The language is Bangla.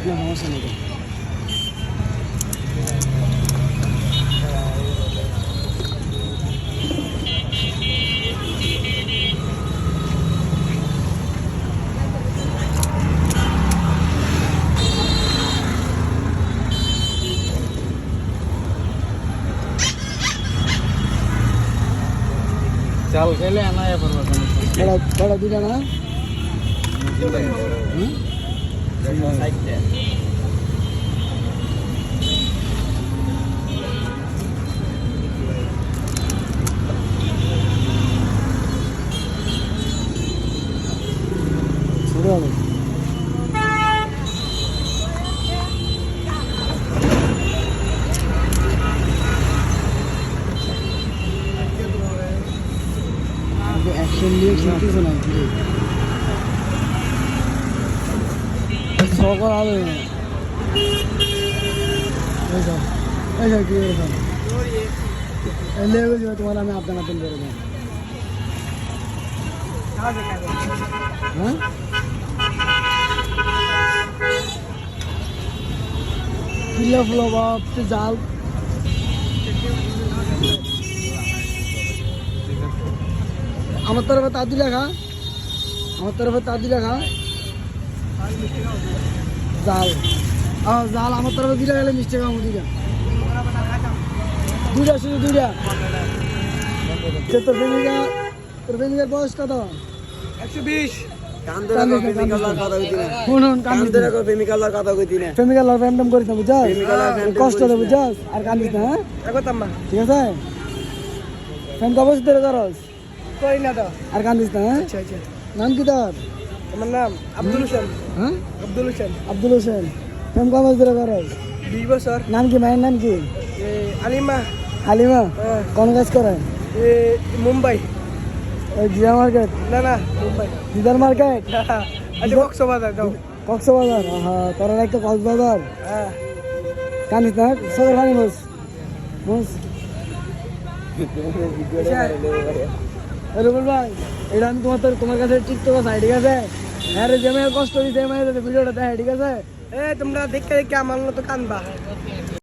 সমস্যা নেই। চাল খেলে আনায় পড়বো বড় দুটা না অ্যাকশন নিয়ে শিখতেছে না সকল আলো কি তোমার আমি আপনার আপন করে দেন হ্যাঁ কিলো ফুলো বাপ জাল আমার তরফে তাদি লেখা জাল জাল আমার তরফে দিলে গেলে মিষ্টি খাবো দুইটা শুধু দুইটা তোর প্রেমিকার বয়স কত 120 কষ্ট বুঝাস আর কান্দিস না ঠিক আছে ফ্যান কবস ধরে করস কই না তো আর কান্দিস না আচ্ছা আচ্ছা নাম কি তোর আমার নাম আব্দুল হোসেন হ্যাঁ আব্দুল হোসেন ফ্যান কবস ধরে করস 20 বছর নাম কি মায়ের নাম কি হালিমা কোন কাজ করে মুম্বাই ওই জিয়া মার্কেট না মুম্বাই জিদার মার্কেট আচ্ছা কক্সবাজার হ্যাঁ তোর একটা কক্সবাজার হ্যাঁ কানিস না সবার খানি বস রুবুল ভাই এটা আমি তোমার কাছে টিকটক আছে ঠিক আছে হ্যাঁ রে যে মেয়ে কষ্ট দিতে ভিডিওটা দেয় ঠিক আছে তোমরা দেখতে আমার মতো কানবা